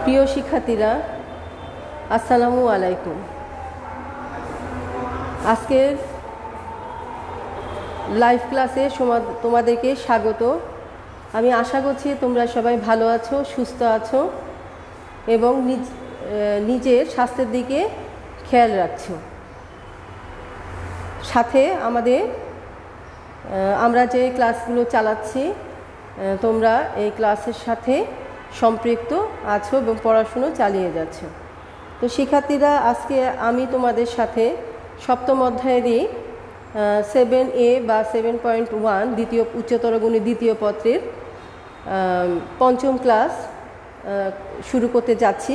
প্রিয় শিক্ষার্থীরা, আসসালামু আলাইকুম। আজকের লাইভ ক্লাসে তোমাদেরকে স্বাগত। আমি আশা করছি তোমরা সবাই ভালো আছো, সুস্থ আছো এবং নিজের স্বাস্থ্যের দিকে খেয়াল রাখছো। সাথে আমরা যে ক্লাসগুলো চালাচ্ছি তোমরা এই ক্লাসের সাথে সম্পৃক্ত আছো এবং পড়াশুনো চালিয়ে যাচ্ছ। তো শিক্ষার্থীরা, আজকে আমি তোমাদের সাথে সপ্তম অধ্যায়েরই 7A বা 7.1 দ্বিতীয় উচ্চতর গণিত দ্বিতীয় পত্রের পঞ্চম ক্লাস শুরু করতে যাচ্ছি।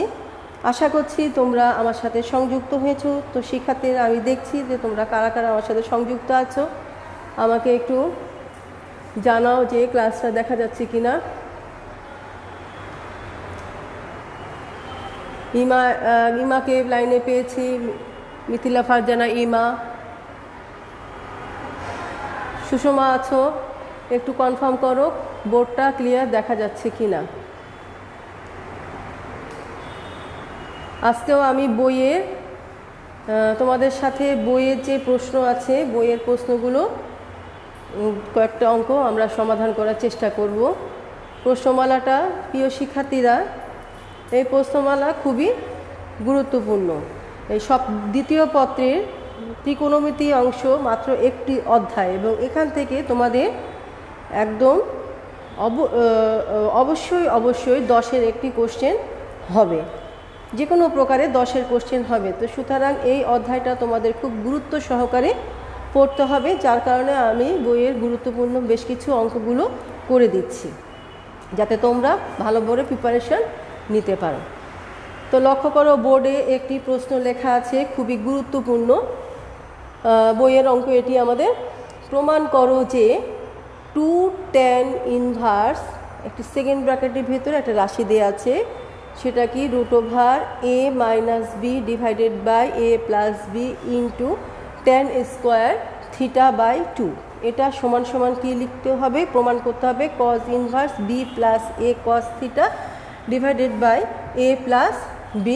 আশা করছি তোমরা আমার সাথে সংযুক্ত হয়েছো। তো শিক্ষার্থীরা, আমি দেখছি যে তোমরা কারা কারা আমার সাথে সংযুক্ত আছো। আমাকে একটু জানাও যে ক্লাসটা দেখা যাচ্ছে কিনা। ইমাকে লাইনে পেয়েছি, মিথিলা ফারজানা, ইমা, সুষমা আছো, একটু কনফার্ম করো বোর্ডটা ক্লিয়ার দেখা যাচ্ছে কিনা। আজকেও আমি তোমাদের সাথে বইয়ের যে প্রশ্ন আছে, বইয়ের প্রশ্নগুলো কয়েকটা অঙ্ক আমরা সমাধান করার চেষ্টা করব। প্রশ্নমালাটা, প্রিয় শিক্ষার্থীরা, এই প্রশ্নমালা খুবই গুরুত্বপূর্ণ। এই দ্বিতীয় পত্রের ত্রিকোণমিতি অংশ মাত্র একটি অধ্যায় এবং এখান থেকে তোমাদের একদম অবশ্যই 10-এর একটি কোশ্চেন হবে, যে কোনো প্রকারে 10-এর কোশ্চেন হবে। তো সুতরাং এই অধ্যায়টা তোমাদের খুব গুরুত্ব সহকারে পড়তে হবে, যার কারণে আমি বইয়ের গুরুত্বপূর্ণ বেশ কিছু অঙ্কগুলো করে দিচ্ছি যাতে তোমরা ভালো করে প্রিপারেশন নিতে পারো। তো লক্ষ্য করো, বোর্ডে একটি প্রশ্ন লেখা আছে, খুবই গুরুত্বপূর্ণ বইয়ের অঙ্ক এটি আমাদের। প্রমাণ করো যে 2 tan ইনভার্স, একটি সেকেন্ড ব্র্যাকেটের ভেতরে একটা রাশি দেওয়া আছে, সেটা কি √a - b divided by a + b into tan square θ/2। এটা সমান সমান কি লিখতে হবে, প্রমাণ করতে হবে cos inverse b + a cos θ divided by a + b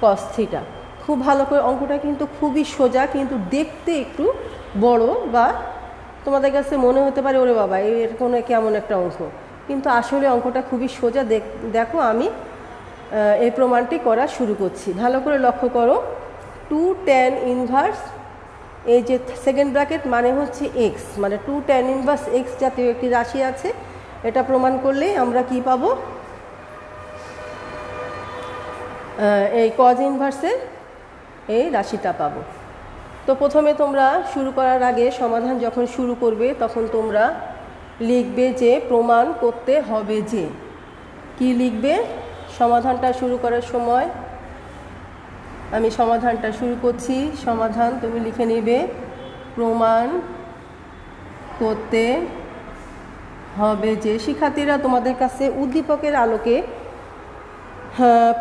cos θ। খুব ভালো করে, অঙ্কটা কিন্তু খুবই সোজা, কিন্তু দেখতে একটু বড় বা তোমাদের কাছে মনে হতে পারে ওরে বাবা এর কোনো কেমন একটা অঙ্ক, কিন্তু আসলে অঙ্কটা খুবই সোজা। দেখো, আমি এই প্রমাণটি করা শুরু করছি। ভালো করে লক্ষ্য করো, 2 tan ইনভার্স, এই যে সেকেন্ড ব্র্যাকেট মানে হচ্ছে x, মানে 2 tan ইনভার্স x জাতীয় একটি রাশি আছে। এটা প্রমাণ করলে আমরা কি পাবো, এই cos ইনভার্সের এই রাশিটা পাবো। তো প্রথমে তোমরা শুরু করার আগে, সমাধান যখন শুরু করবে তখন তোমরা লিখবে যে প্রমাণ করতে হবে যে, কি লিখবে সমাধানটা শুরু করার সময়। আমি সমাধানটা শুরু করছি। সমাধান তুমি লিখে নিবে, প্রমাণ করতে হবে যে। শিক্ষার্থীরা, তোমাদের কাছে উদ্দীপকের আলোকে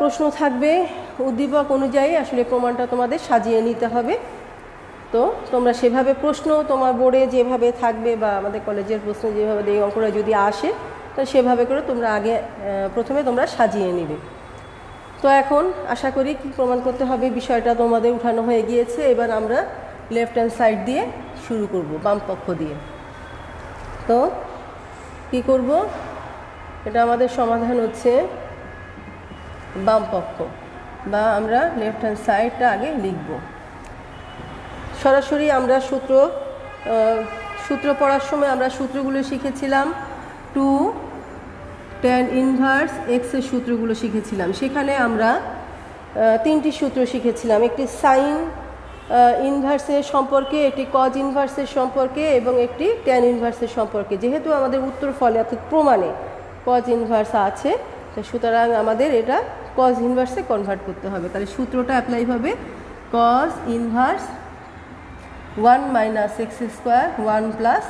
প্রশ্ন থাকবে, উদ্দীপক অনুযায়ী আসলে প্রমাণটা তোমাদের সাজিয়ে নিতে হবে। তো তোমরা সেভাবে প্রশ্ন তোমার বোর্ডে যেভাবে থাকবে বা আমাদের কলেজের প্রশ্ন যেভাবে এই অঙ্কটা যদি আসে, তো সেভাবে করে তোমরা প্রথমে তোমরা সাজিয়ে নিবে। তো এখন আশা করি কি প্রমাণ করতে হবে বিষয়টা তোমাদের উঠানো হয়ে গিয়েছে। এবার আমরা লেফট হ্যান্ড সাইড দিয়ে শুরু করব, বাম পক্ষ দিয়ে। তো কি করব, এটা আমাদের সমাধান হচ্ছে বাম পক্ষ, বা আমরা লেফট হ্যান্ড সাইডটা আগে লিখব। সরাসরি আমরা সূত্র পড়ার সময় আমরা সূত্রগুলো শিখেছিলাম। 2 tan ইনভার্স x এর সূত্রগুলো শিখেছিলাম। সেখানে আমরা 3টি সূত্র শিখেছিলাম, একটি সাইন ইনভার্সের সম্পর্কে, একটি cos ইনভার্সের সম্পর্কে এবং একটি tan ইনভার্সের সম্পর্কে। যেহেতু আমাদের উত্তর ফলে অর্থাৎ প্রমাণে cos ইনভার্স আছে, সুতরাং আমাদের এটা cos ইনভার্সে কনভার্ট করতে হবে। তাহলে সূত্রটা অ্যাপ্লাই হবে cos inverse 1 - x square 1 +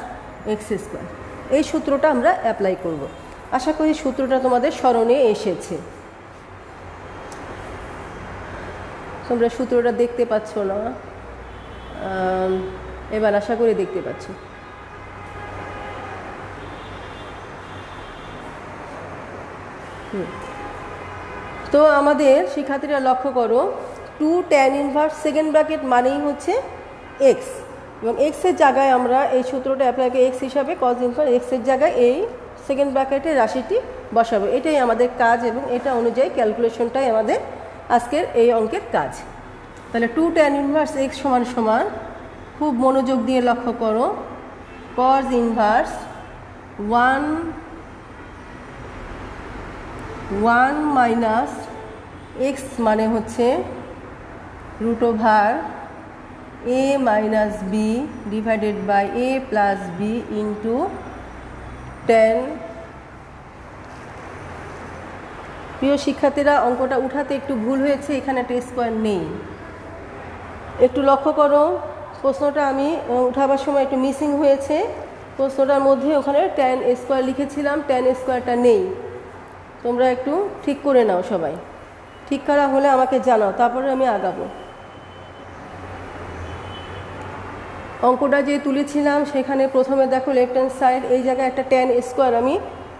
x square. এই সূত্রটা আমরা অ্যাপ্লাই করব। আশা করি সূত্রটা তোমাদের স্মরণে এসেছে। তোমরা সূত্রটা দেখতে পাচ্ছ না? এবার আশা করি দেখতে পাচ্ছ। তো আমাদের শিক্ষার্থীরা লক্ষ্য করো 2 tan ইনভার্স সেকেন্ড ব্র্যাকেট মানেই হচ্ছে এক্স, এবং এক্সের জায়গায় আমরা এই সূত্রটা অ্যাপ্লাই করে এক্স হিসাবে কজ ইনভার্স এক্সের জায়গায় এই সেকেন্ড ব্র্যাকেটের রাশিটি বসাবো। এটাই আমাদের কাজ এবং এটা অনুযায়ী ক্যালকুলেশনটাই আমাদের আজকের এই অঙ্কের কাজ। তাহলে 2 tan ইনভার্স এক্স সমান সমান, খুব মনোযোগ দিয়ে লক্ষ্য করো, কজ ইনভার্স 1 মাইনাস এক্স মানে হচ্ছে root over a minus b divided by a plus b into 10। প্রিয় শিক্ষার্থীরা, অঙ্কটা উঠাতে একটু ভুল হয়েছে, এখানে একটা স্কোয়ার নেই। একটু লক্ষ্য করো, প্রশ্নটা আমি উঠাবার সময় একটু মিসিং হয়েছে। প্রশ্নটার মধ্যে ওখানে tan স্কোয়ার লিখেছিলাম, tan স্কোয়ারটা নেই। তোমরা একটু ঠিক করে নাও, সবাই ঠিক করা হলে আমাকে জানাও, তারপরে আমি আগাবো। অঙ্কটা যে তুলেছিলাম সেখানে প্রথমে দেখো লেফট হ্যান্ড সাইড, এই জায়গায় একটা tan স্কোয়ার আমি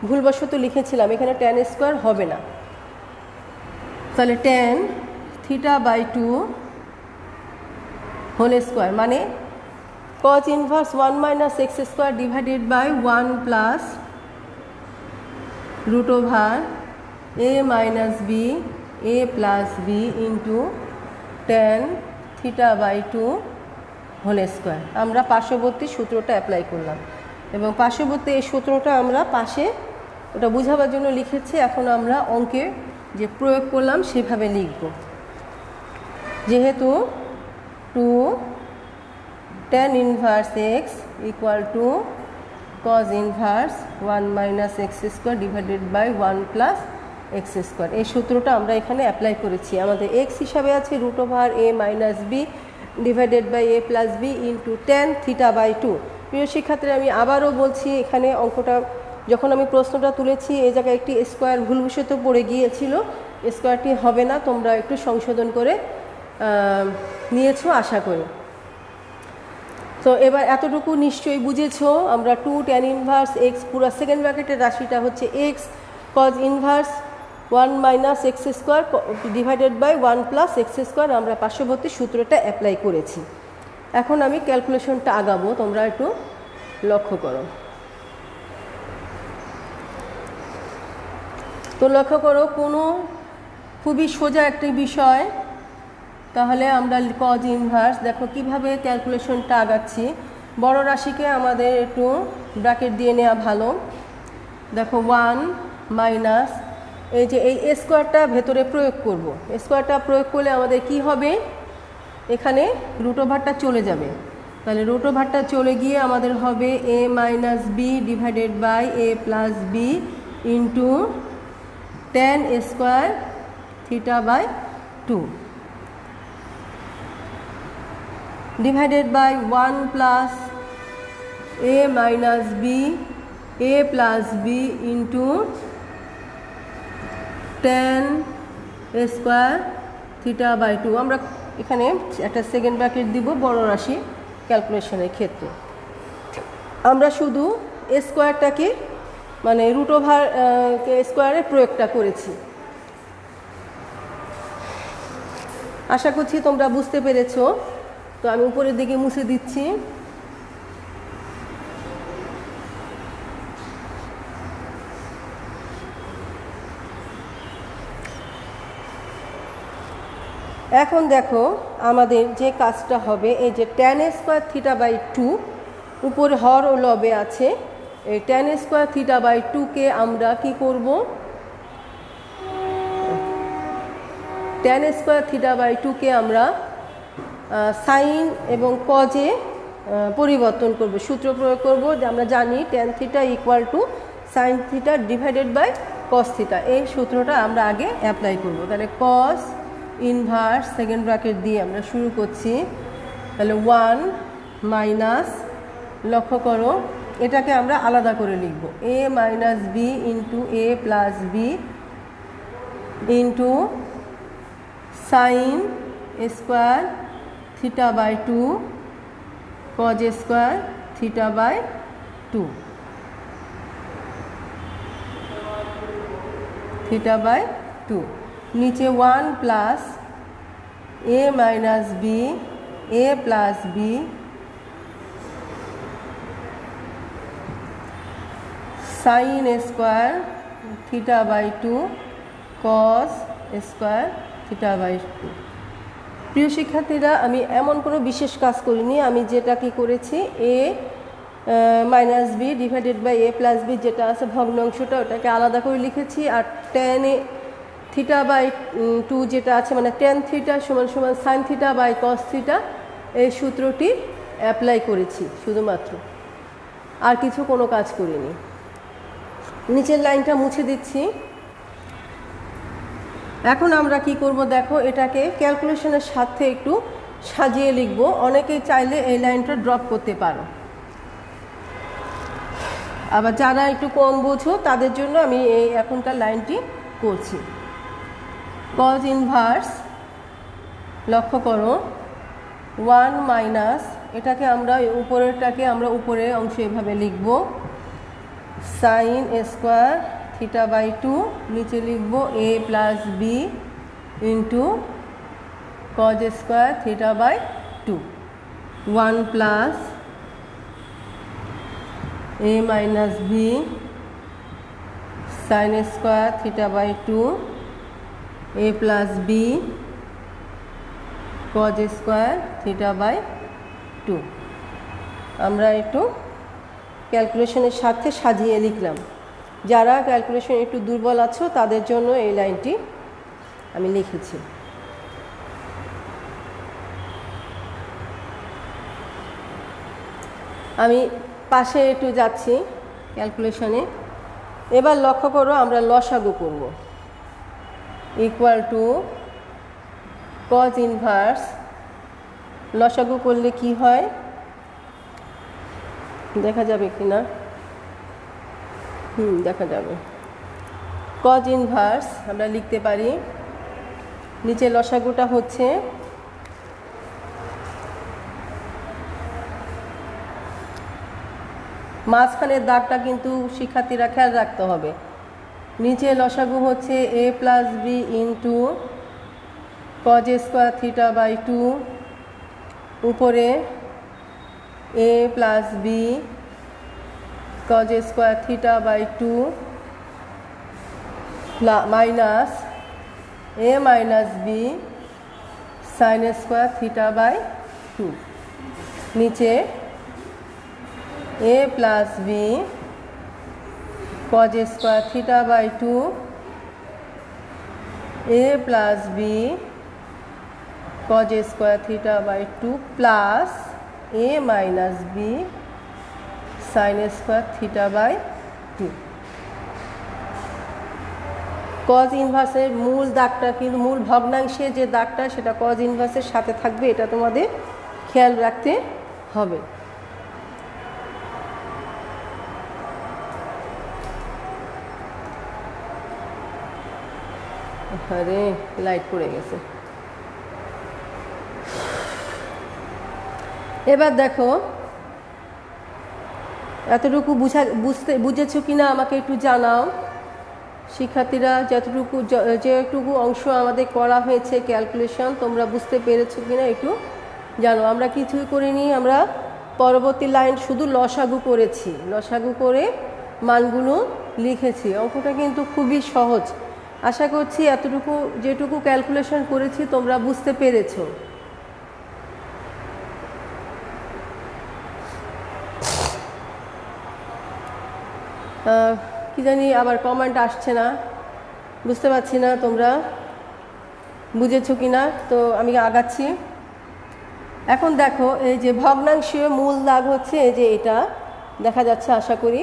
ভুলবশত লিখেছিলাম, এখানে tan স্কোয়ার হবে না। তাহলে tan θ/2 হোল স্কোয়ার মানে cos inverse 1 minus x square divided by 1 plus root over a minus b a plus b into tan θ/2 whole square. আমরা পার্শ্ববর্তী সূত্রটা অ্যাপ্লাই করলাম এবং পার্শ্ববর্তী এই সূত্রটা আমরা পাশে ওটা বোঝাবার জন্য লিখেছি। এখন আমরা অঙ্কে যে প্রয়োগ করলাম সেভাবে লিখব। যেহেতু 2 tan inverse x equal to cos inverse 1 minus x square divided by 1 plus x square, এই সূত্রটা আমরা এখানে অ্যাপ্লাই করেছি। আমাদের এক্স হিসাবে আছে root over a minus b divided by a plus b into tan θ/2। প্রিয় শিক্ষার্থীরা, আমি আবারও বলছি, এখানে অঙ্কটা যখন আমি প্রশ্নটা তুলেছি এই জায়গায় একটি স্কোয়ার ভুলবশত পড়ে গিয়েছিল, স্কোয়ারটি হবে না, তোমরা একটু সংশোধন করে নিয়েছো আশা করি। তো এবার এতটুকু নিশ্চয়ই বুঝেছো, আমরা 2 tan ইনভার্স এক্স পুরো সেকেন্ড ব্র্যাকেটের রাশিটা হচ্ছে x cos inverse 1 minus x square divided by 1 plus x square, আমরা পার্শ্ববর্তী সূত্রটা অ্যাপ্লাই করেছি। এখন আমি ক্যালকুলেশনটা আগাবো, তোমরা একটু লক্ষ্য করো। তো লক্ষ্য করো, কোনো খুবই সোজা একটি বিষয়। তাহলে আমরা cos ইনভার্স, দেখো কিভাবে ক্যালকুলেশনটা আগাচ্ছি। বড় রাশিকে আমাদের একটু ব্র্যাকেট দিয়ে নেওয়া ভালো। দেখো 1 মাইনাস এই যে এই স্কোয়ারটা ভেতরে প্রয়োগ করব। স্কোয়ারটা প্রয়োগ করলে আমাদের কি হবে, এখানে রুট ওভারটা চলে যাবে। তাহলে রুট ওভারটা চলে গিয়ে আমাদের হবে a minus b divided by a plus b into tan square θ/2 divided by 1 plus a minus b a plus b into tan square θ/2। আমরা এখানে একটা সেকেন্ড ব্র্যাকেট দিব বড় রাশি ক্যালকুলেশনের ক্ষেত্রে। আমরা শুধু স্কোয়ারটাকে মানে রুট ওভার স্কোয়ারের প্রয়োগটা করেছি। আশা করছি তোমরা বুঝতে পেরেছো। তো আমি উপরের দিকে মুছে দিচ্ছি। এখন দেখো আমাদের যে কাজটা হবে, এই যে tan স্কোয়ার θ/2 উপরে হর ও লবে আছে, এই tan স্কোয়ার θ/2কে আমরা কি করব, tan স্কোয়ার θ/2কে আমরা সাইন এবং কজে পরিবর্তন করব, সূত্র প্রয়োগ করব। যে আমরা জানি tan θ equal to sine θ divided by cos θ, এই সূত্রটা আমরা আগে অ্যাপ্লাই করব। তাহলে কস ইনভার্স সেকেন্ড ব্র্যাকেট দিয়ে আমরা শুরু করছি। তাহলে 1 মাইনাস, লক্ষ্য করো এটাকে আমরা আলাদা করে লিখব, a minus b into a plus b into sine square θ/2 cos square θ/2 θ/2। নিচে 1 plus a minus b a plus b sine square theta by 2 cos square theta by 2। প্রিয় শিক্ষার্থীরা, আমি এমন কোনো বিশেষ কাজ করিনি। আমি যেটা কি করেছি, a minus b divided by a plus b যেটা আছে ভগ্নাংশটা, ওটাকে আলাদা করে লিখেছি। আর tan থিটা বাই 2 যেটা আছে, মানে tan থিটা সমান সমান sine theta by cos theta, এই সূত্রটি অ্যাপ্লাই করেছি শুধুমাত্র, আর কিছু কোনো কাজ করিনি। নিচের লাইনটা মুছে দিচ্ছি। এখন আমরা কি করব দেখো, এটাকে ক্যালকুলেশনের সাথে একটু সাজিয়ে লিখব। অনেকেই চাইলে এই লাইনটা ড্রপ করতে পারো, আবার যারা একটু কম বোঝো তাদের জন্য আমি এই এখনকার লাইনটি করছি। কজ ইনভার্স, লক্ষ্য করো 1 মাইনাস, এটাকে আমরা উপরেরটাকে আমরা উপরে অংশ এভাবে লিখব, সাইন স্কোয়ার থিটা বাই 2, নিচে লিখব a plus b into cos square theta by 2, 1 plus a minus b sine square theta by 2 a plus b cos square theta by 2। আমরা একটু ক্যালকুলেশনের সাথে সাজিয়ে লিখলাম। যারা ক্যালকুলেশন একটু দুর্বল আছো তাদের জন্য এই লাইনটি আমি লিখেছি। আমি পাশে একটু যাচ্ছি ক্যালকুলেশনে। এবার লক্ষ্য করো, আমরা লসাগু করব। ইকুয়াল টু কজ ইনভার্স, লসাগু করলে কি হয় দেখা যাবে কি না? দেখা যাবে। কজ ইনভার্স আমরা লিখতে পারি, নিচে লসাগুটা হচ্ছে মাঝখানের দাগটা কিন্তু শিক্ষার্থীরা খেয়াল রাখতে হবে। নিচে লসাগু হচ্ছে a plus b into cos square theta by 2, উপরে a plus b cos square theta by 2 minus a minus b sine square theta by 2, নিচে a plus b cos square theta by 2 a plus b cos square theta by 2 plus a minus b sine square theta by 2। Cos ইনভার্সের মূল দাগটা কিন্তু মূল ভগ্নাংশে যে দাগটা সেটা cause ইনভার্সের সাথে থাকবে, এটা তোমাদের খেয়াল রাখতে হবে। আরে লাইট পড়ে গেছে। এবার দেখো এতটুকু বুঝেছো কিনা আমাকে একটু জানাও। শিক্ষার্থীরা যেটুকু অংশ আমাদের করা হয়েছে ক্যালকুলেশন, তোমরা বুঝতে পেরেছো কিনা একটু জানো। আমরা কিছুই করিনি, আমরা পরবর্তী লাইন শুধু লসাগু করেছি, লসাগু করে মানগুলো লিখেছি। অঙ্কটা কিন্তু খুবই সহজ। আশা করছি যেটুকু ক্যালকুলেশন করেছি তোমরা বুঝতে পেরেছো। কি জানি আবার কমেন্ট আসছে না, বুঝতে পারছি না তোমরা বুঝেছো কি না। তো আমি আগাচ্ছি। এখন দেখো এই যে ভগ্নাংশীয় মূল দাগ হচ্ছে এই যে এটা দেখা যাচ্ছে আশা করি।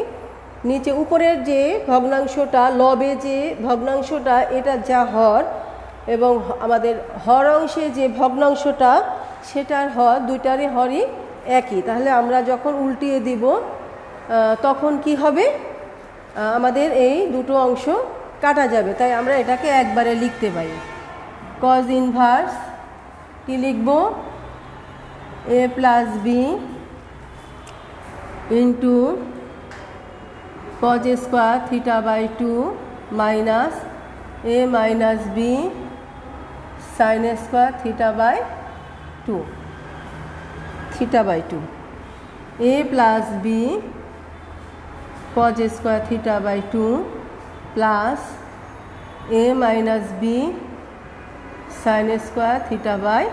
নিচে উপরের যে ভগ্নাংশটা, লবে যে ভগ্নাংশটা, এটা যা হর, এবং আমাদের হর অংশে যে ভগ্নাংশটা সেটার হর, দুইটারই হরই একই। তাহলে আমরা যখন উল্টিয়ে দিব তখন কি হবে, আমাদের এই দুটো অংশ কাটা যাবে। তাই আমরা এটাকে একবারে লিখতে পারি। কজ ইনভার্স কি লিখব, a plus b into cos square theta by 2 minus a minus b sine square theta by two, theta by two, a plus b cos square theta by two plus a minus b sine square theta by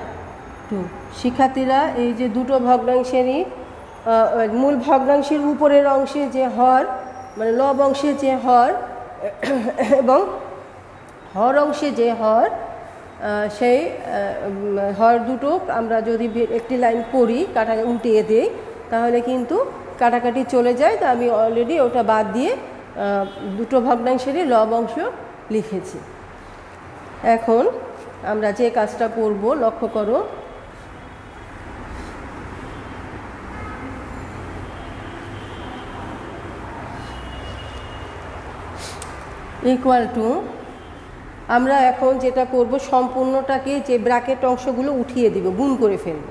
two. শিক্ষার্থীরা, এই যে দুটো ভগ্নাংশেরই মূল ভগ্নাংশের উপরের অংশে যে হর, মানে লব অংশে যে হর এবং হর অংশে যে হর, সেই হর দুটো আমরা যদি একটি লাইন করি, উল্টিয়ে দিই, তাহলে কিন্তু কাটাকাটি চলে যায়। তো আমি অলরেডি ওটা বাদ দিয়ে দুটো ভগ্নাংশেরই লব অংশ লিখেছি। এখন আমরা যে কাজটা করব লক্ষ্য করো, ইকুয়াল টু, আমরা এখন যেটা করব সম্পূর্ণটাকে যে ব্র্যাকেট অংশগুলো উঠিয়ে দিব, গুণ করে ফেলব।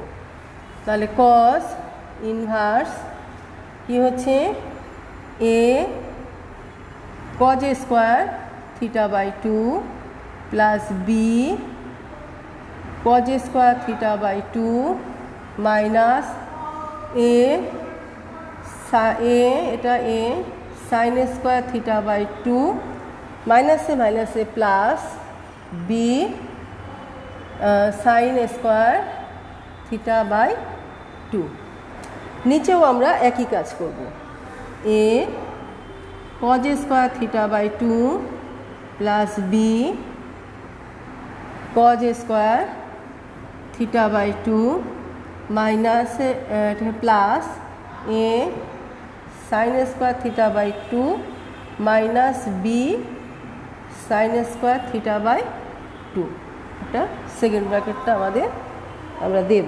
তাহলে কস ইনভার্স কি হচ্ছে a cos square theta by two plus b cos square theta by two minus a এটা a sine square theta by two মাইনাসে মাইনাসে plus b sine square theta by two. নিচেও আমরা একই কাজ করব, a cos square theta by two plus b cos square theta by two minus plus a sine square theta by two minus b sine square theta by two. এটা second ব্র্যাকেটটা আমরা দেব।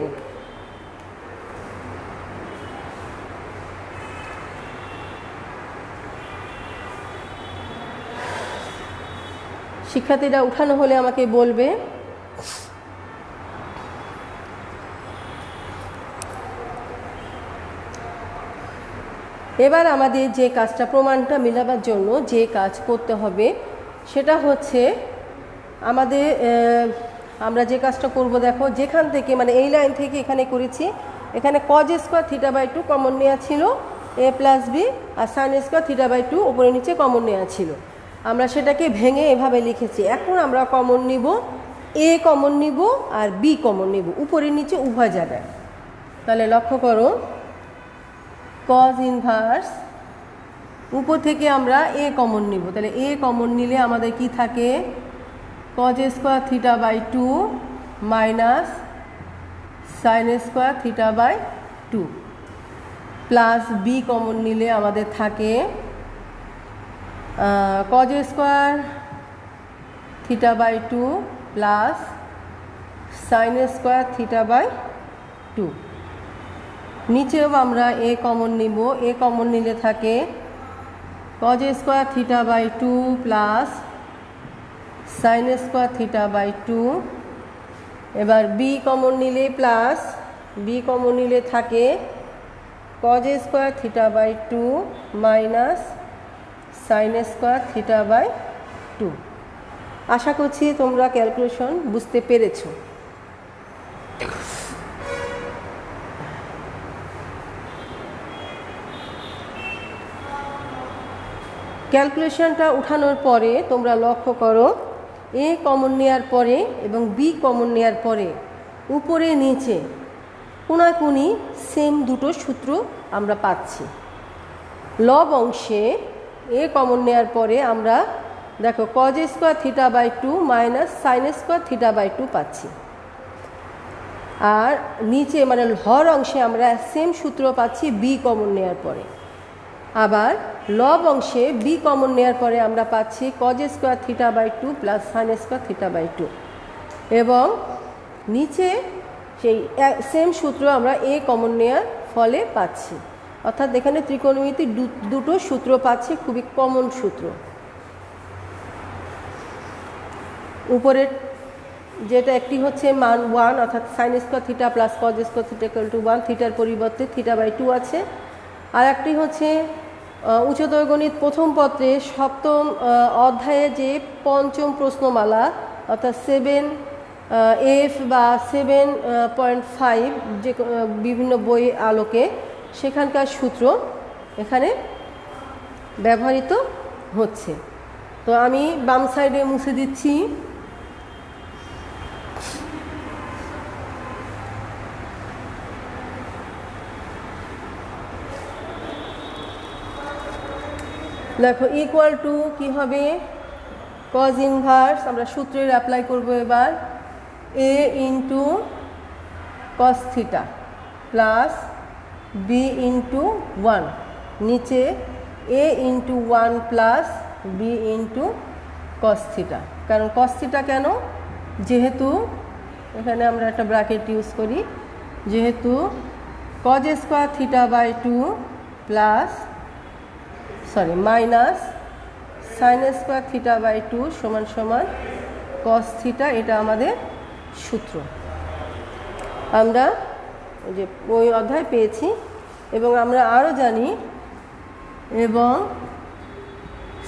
শিক্ষার্থীরা উঠানো হলে আমাকে বলবে। এবার আমাদের যে কাজটা, প্রমাণটা মেলাবার জন্য যে কাজ করতে হবে সেটা হচ্ছে আমরা যে কাজটা করব, দেখো যেখান থেকে, মানে এই লাইন থেকে এখানে করেছি, এখানে cos square theta by two common নেওয়া ছিল, এ প্লাস বি আর sine square theta by two উপরে নিচে কমন নেওয়া ছিল। আমরা সেটাকে ভেঙে এভাবে লিখেছি। এখন আমরা কমন নিব, এ কমন নিব আর বি কমন নিব উপরে নিচে উভয় জায়গায়। তাহলে লক্ষ্য করো, কজ ইনভার্স উপর থেকে আমরা এ কমন নিব। তাহলে এ কমন নিলে আমাদের কি থাকে, cos square theta by two minus sine square theta by two plus b common নিলে আমাদের থাকে cos square theta by two plus sine square theta by two. নিচেও আমরা এ কমন নিব, এ কমন নিলে থাকে cos square theta by two plus sine square theta by two. এবার b common নিলে প্লাস বি কমন নিলে থাকে cos square theta by two minus sine square theta by two. আশা করছি তোমরা ক্যালকুলেশন বুঝতে পেরেছো। ক্যালকুলেশনটা উঠানোর পরে তোমরা লক্ষ্য করো, এ কমন নেওয়ার পরে এবং বি কমন নেওয়ার পরে উপরে নিচে কোনাকুনি সেম দুটো সূত্র আমরা পাচ্ছি। লব অংশে এ কমন নেওয়ার পরে আমরা দেখো cos square theta by two minus sine square theta by two পাচ্ছি। আর নিচে মানে হর অংশে আমরা সেম সূত্র পাচ্ছি বি কমন নেওয়ার পরে। আবার লব অংশে বি কমন নেওয়ার পরে আমরা পাচ্ছি cos square theta by two plus sine square theta by two, এবং নিচে সেই সেম সূত্র আমরা এ কমন নেওয়ার ফলে পাচ্ছি। অর্থাৎ এখানে ত্রিকোণমিতি দুটো সূত্র পাচ্ছি, খুবই কমন সূত্র। উপরের যেটা একটি হচ্ছে মান 1, অর্থাৎ sign square theta plus cos square theta equal two 1, থিটার পরিবর্তে থিটা বাই টু আছে। আর একটি হচ্ছে উচ্চতর গণিত প্রথম পত্রে সপ্তম অধ্যায়ে যে পঞ্চম প্রশ্নমালা অর্থাৎ 7F বা 7.5 যে বিভিন্ন বই আলোকে সেখানকার সূত্র এখানে ব্যবহৃত হচ্ছে। তো আমি বাম সাইডে মুছে দিচ্ছি। দেখো ইকুয়াল টু কী হবে, কজ ইনভার্স আমরা সূত্রের অ্যাপ্লাই করব এবার, a into cos theta plus b into 1, নিচে a into 1 plus b into cos theta. কারণ কস থিটা কেন, যেহেতু এখানে আমরা একটা ব্র্যাকেট ইউজ করি, যেহেতু cos square theta by 2 plus minus sine square theta by 2 সমান সমান কস থিটা, এটা আমাদের সূত্র আমরা যে ওই অধ্যায় পেয়েছি। এবং আমরা আরও জানি, এবং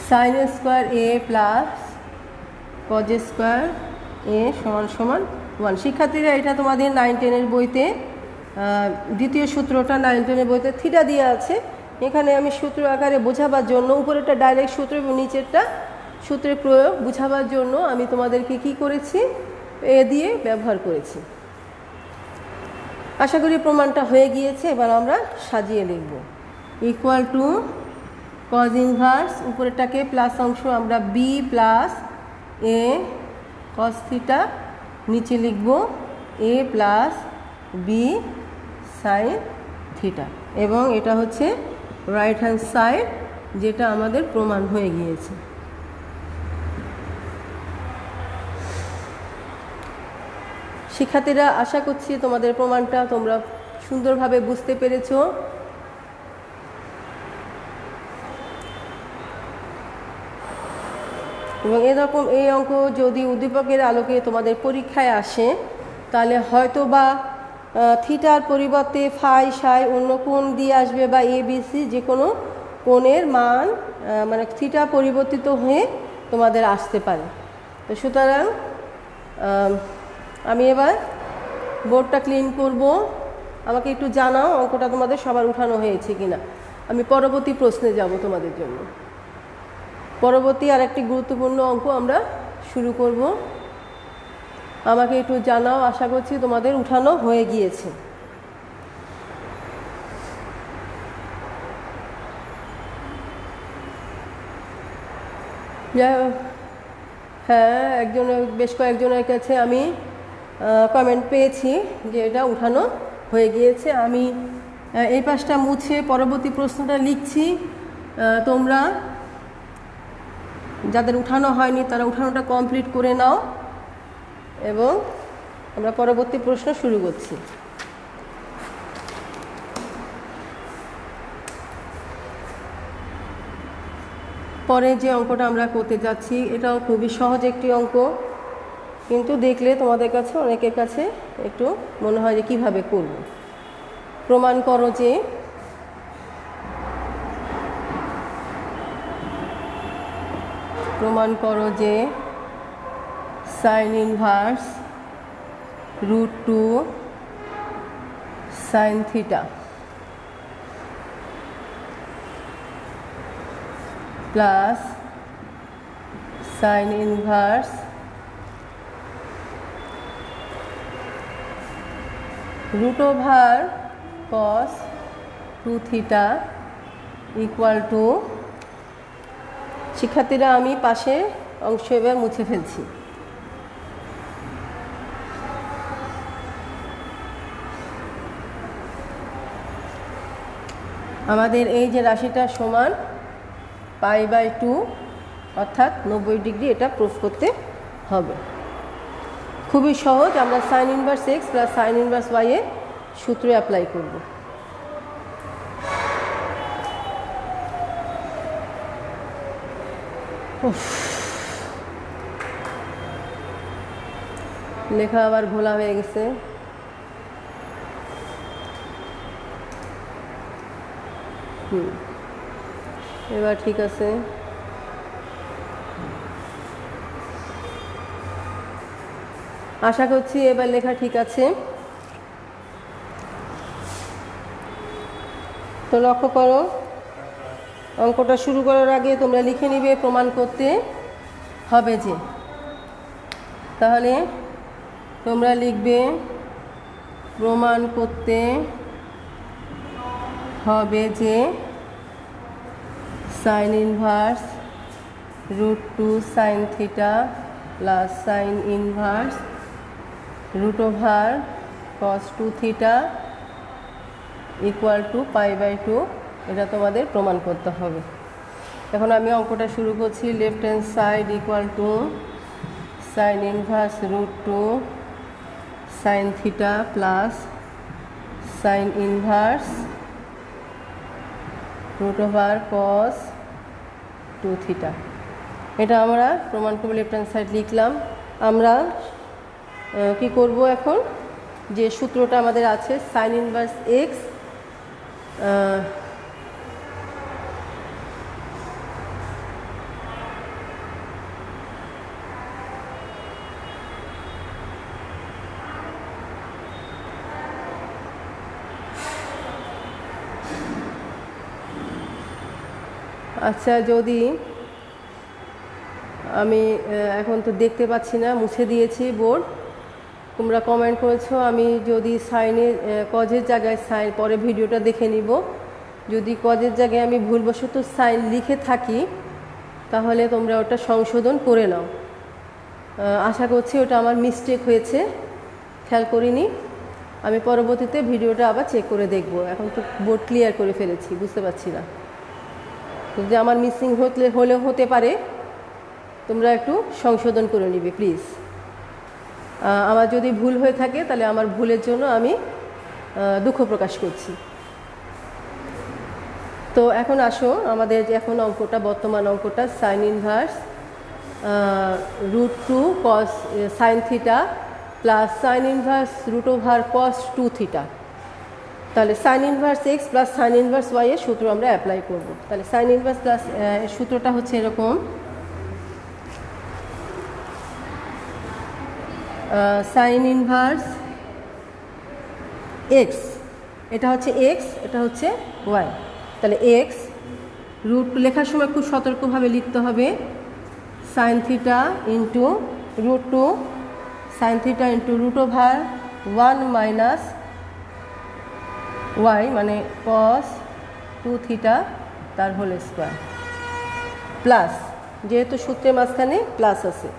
সাইন স্কোয়ার এ প্লাস কজ স্কোয়ার এ সমান সমান 1। শিক্ষার্থীরা এটা তোমাদের 9-10 বইতে দ্বিতীয় সূত্রটা 9-10 বইতে থিটা দিয়ে আছে। এখানে আমি সূত্র আকারে বোঝাবার জন্য উপরেরটা ডাইরেক্ট সূত্র এবং নিচেরটা সূত্রের প্রয়োগ বোঝাবার জন্য আমি তোমাদেরকে কি করেছি, এ দিয়ে ব্যবহার করেছি। আশা করি প্রমাণটা হয়ে গিয়েছে। এবার আমরা সাজিয়ে লিখব ইকুয়াল টু কজ ইনভার্স, উপরেরটাকে প্লাস অংশ আমরা b plus a cos theta, নিচে লিখব a plus b sine theta, এবং এটা হচ্ছে রাইট হ্যান্ড সাইড, যেটা আমাদের প্রমাণ হয়ে গিয়েছে। শিক্ষার্থীরা আশা করছি তোমাদের প্রমাণটা তোমরা সুন্দরভাবে বুঝতে পেরেছ। এবং এরকম এই অঙ্ক যদি উদ্দীপকের আলোকে তোমাদের পরীক্ষায় আসে, তাহলে হয়তো বা থিটার পরিবর্তে ফাই সাই অন্য কোণ দিয়ে আসবে, বা ABC যে কোনো কোণের মান মানে থিটা পরিবর্তিত হয়ে তোমাদের আসতে পারে। তো সুতরাং আমি এবার বোর্ডটা ক্লিন করব। আমাকে একটু জানাও অঙ্কটা তোমাদের সবার উঠানো হয়েছে কিনা। আমি পরবর্তী প্রশ্নে যাব তোমাদের জন্য। পরবর্তী আর একটি গুরুত্বপূর্ণ অঙ্ক আমরা শুরু করব। আমাকে একটু জানাও, আশা করছি তোমাদের উঠানো হয়ে গিয়েছে। হ্যাঁ, বেশ কয়েকজনের কাছে আমি কমেন্ট পেয়েছি যে এটা উঠানো হয়ে গিয়েছে। আমি এই পাশটা মুছে পরবর্তী প্রশ্নটা লিখছি। তোমরা যাদের উঠানো হয়নি তারা উঠানোটা কমপ্লিট করে নাও, এবং আমরা পরবর্তী প্রশ্ন শুরু করছি। পরে যে অঙ্কটা আমরা করতে যাচ্ছি এটাও খুবই সহজ একটি অঙ্ক, কিন্তু দেখলে তোমাদের কাছে অনেকের কাছে একটু মনে হয় যে কীভাবে করব। প্রমাণ করো যে sine inverse √2 sine theta plus sine inverse √cos 2 theta equal two, শিক্ষার্থীরা আমি পাশে অংশ এবার মুছে ফেলছি। আমাদের এই যে রাশিটা সমান π/2 অর্থাৎ 90 ডিগ্রি, এটা প্রুফ করতে হবে। খুবই সহজ। আমরা sign inverse x plus sine inverse y এর সূত্র অ্যাপ্লাই করব। লেখা আবার ঘোলা হয়ে গেছে। এবার ঠিক আছে। আশা করছি এবার লেখা ঠিক আছে। তো লক্ষ্য করো, অঙ্কটা শুরু করার আগে তোমরা লিখে নিবে প্রমাণ করতে হবে যে। তাহলে তোমরা লিখবে প্রমাণ করতে হবে যে sine inverse √2 sine theta plus sine inverse √cos 2 theta equal to π/2। এটা তোমাদের প্রমাণ করতে হবে। এখন আমি অঙ্কটা শুরু করছি। Left hand side equal to sine inverse √2 sine theta plus sine inverse √cos 2 theta. এটা আমরা প্রমাণ করব। লেফট হ্যান্ড সাইড লিখলাম। আমরা কি করব এখন, যে সূত্রটা আমাদের আছে সাইন ইনভার্স এক্স আচ্ছা, যদি আমি এখন তো দেখতে পাচ্ছি না, মুছে দিয়েছি বোর্ড। তোমরা কমেন্ট করেছো আমি যদি সাইনের কজের জায়গায় সাইন, পরে ভিডিওটা দেখে নিব। যদি কজের জায়গায় আমি ভুলবশত সাইন লিখে থাকি তাহলে তোমরা ওটা সংশোধন করে নাও। আশা করছি ওটা আমার মিস্টেক হয়েছে, খেয়াল করিনি। আমি পরবর্তীতে ভিডিওটা আবার চেক করে দেখব। এখন তো বোর্ড ক্লিয়ার করে ফেলেছি, বুঝতে পারছি না। যদি আমার মিসিং হলেও হতে পারে, তোমরা একটু সংশোধন করে নিবে প্লিজ। আমার যদি ভুল হয়ে থাকে তাহলে আমার ভুলের জন্য আমি দুঃখ প্রকাশ করছি। তো এখন আসো, আমাদের যে এখন অঙ্কটা, বর্তমান অঙ্কটা sine inverse √2 cos sine theta plus sine inverse √cos 2 theta. তাহলে sine inverse x plus sine inverse y এর সূত্র আমরা অ্যাপ্লাই করব। তাহলে সাইন ইনভার্স প্লাস সূত্রটা হচ্ছে এরকম, সাইন ইনভার্স এক্স, এটা হচ্ছে এক্স, এটা হচ্ছে ওয়াই। তাহলে এক্স লেখার সময় খুব সতর্কভাবে লিখতে হবে, sine theta into √2 sine theta into √1 minus y মানে cos 2 থিটা তার হোল স্কোয়ার প্লাস, যেহেতু সূত্রের মাঝখানে প্লাস আছে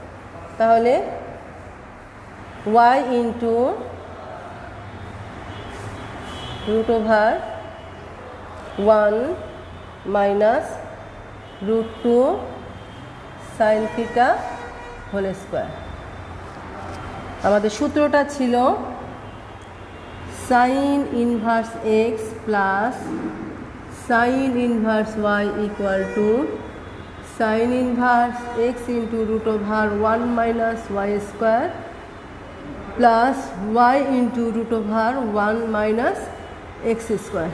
তাহলে y into √1 minus √2 sine theta whole square. আমাদের সূত্রটা ছিল sine inverse x plus sine inverse y equal to sine inverse x into √1 minus y square plus y into √1 minus x square.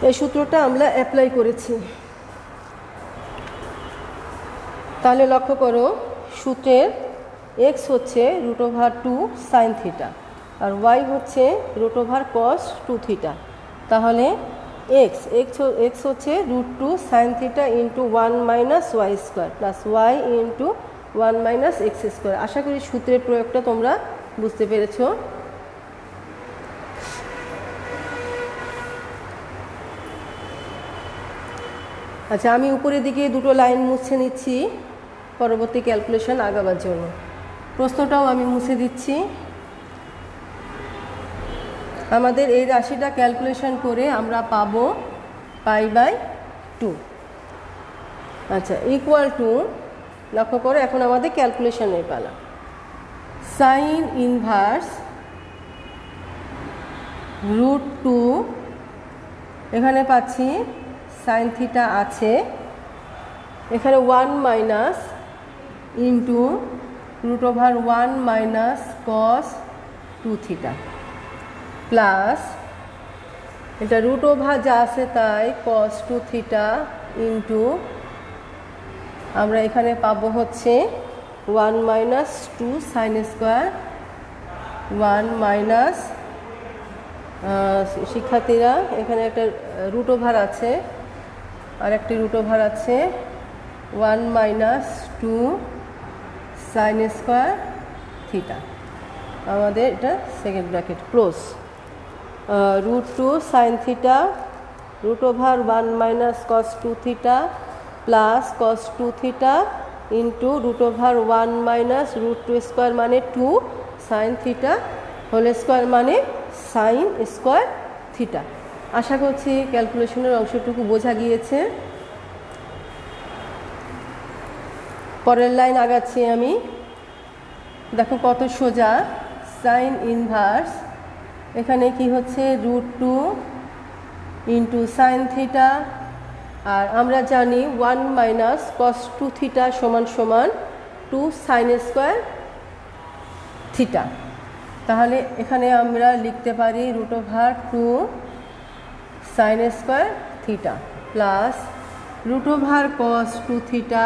এই সূত্রটা আমরা অ্যাপ্লাই করেছি। তাহলে লক্ষ্য করো, সূত্রের এক্স হচ্ছে √2 সাইন থিটা আর ওয়াই হচ্ছে √cos 2 থিটা। তাহলে এক্স হচ্ছে √2 sine theta into 1 minus y square plus y into 1 minus x square. আশা করি সূত্রের প্রয়োগটা তোমরা বুঝতে পেরেছ। আচ্ছা, আমি উপরের দিকে দুটো লাইন মুছে নিচ্ছি পরবর্তী ক্যালকুলেশন আগাবার জন্য। প্রশ্নটাও আমি মুছে দিচ্ছি। আমাদের এই রাশিটা ক্যালকুলেশন করে আমরা পাবো π/2। আচ্ছা, ইকুয়াল টু, লক্ষ্য করো এখন আমাদের ক্যালকুলেশনের পালা। সাইন ইনভার্স √2, এখানে পাচ্ছি সাইন থিটা আছে, এখানে 1 minus into √1 minus cos 2 theta plus এটা রুট ওভার যা আছে তাই cos 2 থিটা ইন্টু আমরা এখানে পাবো হচ্ছে 1 মাইনাস 2 সাইন স্কোয়ার 1 মাইনাস শিক্ষার্থীরা এখানে একটা রুট ওভার আছে আর একটি রুট ওভার আছে 1 মাইনাস 2 সাইন স্কোয়ার থিটা আমাদের এটা second bracket close root 2 sine theta root over 1 minus cos 2 theta plus cos 2 theta into root over 1 minus root 2 square মানে 2 sine theta whole square মানে sine square theta. আশা করছি ক্যালকুলেশনের অংশটুকু বোঝা গিয়েছে। পরের লাইন আগাচ্ছি আমি। দেখো কত সোজা, সাইন ইনভার্স এখানে কি হচ্ছে রুট 2 ইন্টু সাইন থিটা আর আমরা জানি 1 মাইনাস কস 2 থিটা সমান সমান 2 সাইন স্কোয়ার থিটা। তাহলে এখানে আমরা লিখতে পারি root over 2 sine square theta plus root over cos 2 theta.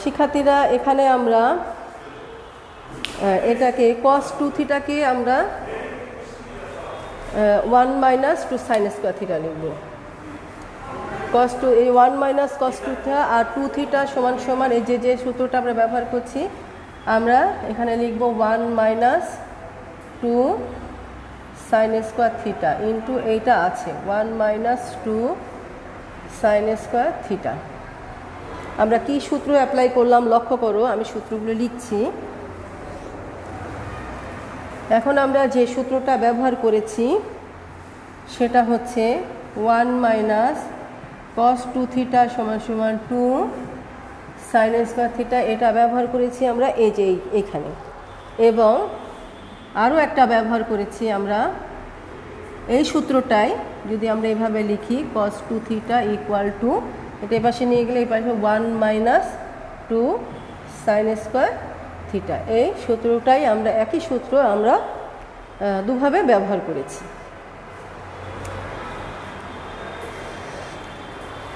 শিক্ষার্থীরা এখানে আমরা এটাকে কস 2 থিটাকে আমরা 1 মাইনাস 2 সাইন স্কোয়ার থিটা লিখব। কস 2 এই 1 মাইনাস কস 2 থিটা আর 2 থিটা সমান সমান এই যে সূত্রটা আমরা ব্যবহার করছি আমরা এখানে লিখব 1 minus 2 sine square theta into এইটা আছে 1 মাইনাস 2 সাইন স্কোয়ার থিটা। আমরা কি সূত্র অ্যাপ্লাই করলাম লক্ষ্য করো, আমি সূত্রগুলো লিখছি। এখন আমরা যে সূত্রটা ব্যবহার করেছি সেটা হচ্ছে 1 মাইনাস কস 2 থিটা সমান সমান 2 সাইন স্কোয়ার থিটা, এটা ব্যবহার করেছি আমরা এই যে এখানে। এবং আরও একটা ব্যবহার করেছি আমরা এই সূত্রটাই যদি আমরা এইভাবে লিখি কস 2 থিটা ইকুয়াল টু এটা এপাশে নিয়ে গেলে এই পাশে 1 মাইনাস 2 সাইন স্কোয়ার থিটা। এই সূত্রটাই আমরা একই সূত্র আমরা দুভাবে ব্যবহার করেছি।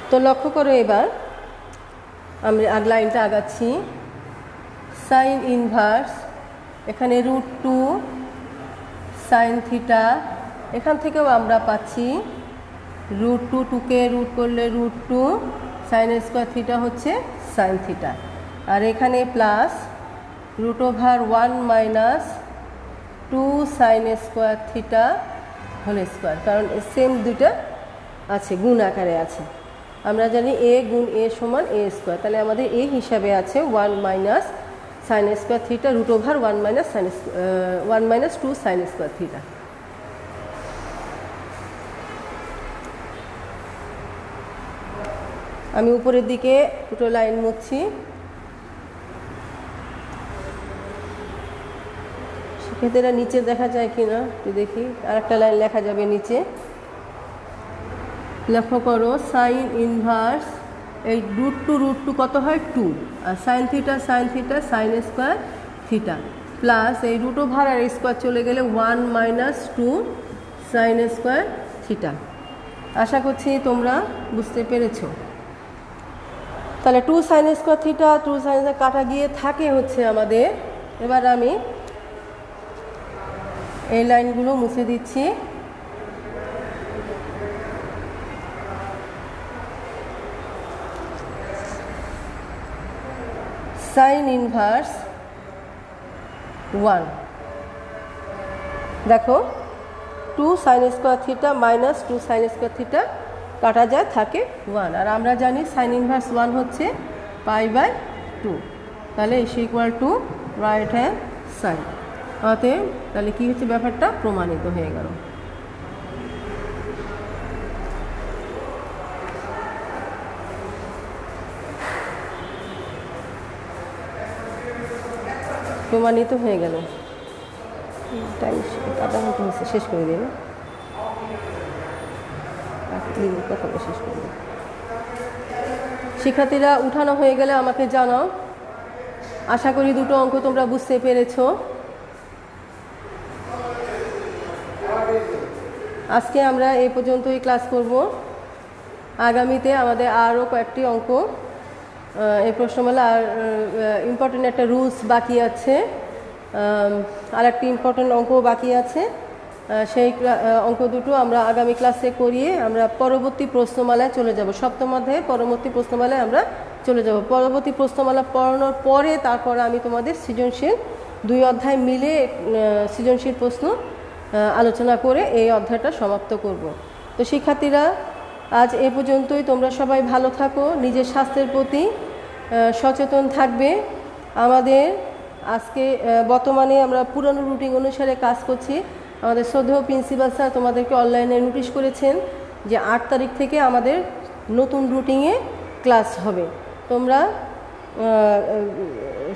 তো লক্ষ্য করো এবার আমরা লাইনটা আগাচ্ছি। সাইন ইনভার্স এখানে রুট 2 সাইন থিটা, এখান থেকেও আমরা পাচ্ছি রুট 2কে রুট করলে রুট 2 সাইন স্কোয়ার থিটা হচ্ছে সাইন থিটা আর এখানে plus root over 1 minus 2 sine square theta whole square, কারণ সেম দুইটা আছে গুণ আকারে আছে। আমরা জানি এ গুণ এ সমান এ স্কোয়ার, তাহলে আমাদের এ হিসাবে আছে 1 minus sine square theta root over 1 minus 2 sine square theta. আমি উপরের দিকে দুটো লাইন মুছছি। সেক্ষেত্রে নিচে দেখা যায় কিনা একটু দেখি, আর একটা লাইন লেখা যাবে নিচে। লক্ষ্য করো সাইন ইনভার্স এই রুট টু কত হয় 2 আর sine theta sine square theta plus এই রুট ওভার আর স্কোয়ার চলে গেলে 1 মাইনাস 2 সাইন স্কোয়ার থিটা। আশা করছি তোমরা বুঝতে পেরেছো। তাহলে 2 সাইন স্কোয়ার থিটা 2 সাইন কাটা গিয়ে থাকে হচ্ছে আমাদের। এবার আমি এই লাইনগুলো মুছে দিচ্ছি। সাইন ইনভার্স 1 দেখো 2 sine square theta minus 2 sine square theta কাটা যায় থাকে 1 আর আমরা জানি সাইন ইনভার্স 1 হচ্ছে π/2, তাহলে is equal to right hand side. অতএব তাহলে কী হচ্ছে ব্যাপারটা প্রমাণিত হয়ে গেল। প্রমাণিত হয়ে গেল। টাইম আধা ঘন্টা হচ্ছে, শেষ করে দেবে কথা শেষ করে দেবে। শিক্ষার্থীরা উঠানো হয়ে গেলে আমাকে জানাও। আশা করি দুটো অঙ্ক তোমরা বুঝতে পেরেছো। আজকে আমরা এই পর্যন্তই ক্লাস করব। আগামীতে আমাদের আরও কয়েকটি অঙ্ক এই প্রশ্নমালা আর ইম্পর্টেন্ট একটা রুলস বাকি আছে, আর একটি ইম্পর্টেন্ট অঙ্ক বাকি আছে। সেই অঙ্ক দুটো আমরা আগামী ক্লাসে করিয়ে আমরা পরবর্তী প্রশ্নমালায় চলে যাব। সপ্তম অধ্যায়ে পরবর্তী প্রশ্নমালায় আমরা চলে যাব। পরবর্তী প্রশ্নমালা পড়ানোর পরে তারপরে আমি তোমাদের সৃজনশীল 2 অধ্যায় মিলে সৃজনশীল প্রশ্ন আলোচনা করে এই অধ্যায়টা সমাপ্ত করব। তো শিক্ষার্থীরা, আজ এ পর্যন্তই। তোমরা সবাই ভালো থাকো, নিজের স্বাস্থ্যের প্রতি সচেতন থাকবে। আমাদের আজকে বর্তমানে আমরা পুরনো রুটিন অনুসারে কাজ করছি। আমাদের শ্রদ্ধেয় প্রিন্সিপাল স্যার তোমাদেরকে অনলাইনে নোটিশ করেছেন যে 8 তারিখ থেকে আমাদের নতুন রুটিনে ক্লাস হবে। তোমরা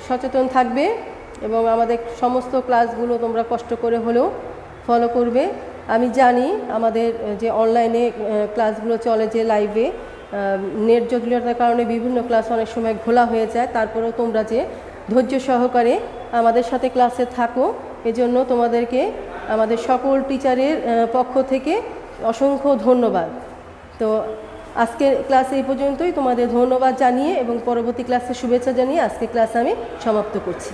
সচেতন থাকবে এবং আমাদের সমস্ত ক্লাসগুলো তোমরা কষ্ট করে হলেও ফলো করবে। আমি জানি আমাদের যে অনলাইনে ক্লাসগুলো চলে, যে লাইভে নেট জটিলতার কারণে বিভিন্ন ক্লাস অনেক সময় ঘোলা হয়ে যায়, তারপরেও তোমরা যে ধৈর্য সহকারে আমাদের সাথে ক্লাসে থাকো, এজন্য তোমাদেরকে আমাদের সকল টিচারের পক্ষ থেকে অসংখ্য ধন্যবাদ। তো আজকের ক্লাস এই পর্যন্তই। তোমাদের ধন্যবাদ জানিয়ে এবং পরবর্তী ক্লাসে শুভেচ্ছা জানিয়ে আজকের ক্লাস আমি সমাপ্ত করছি।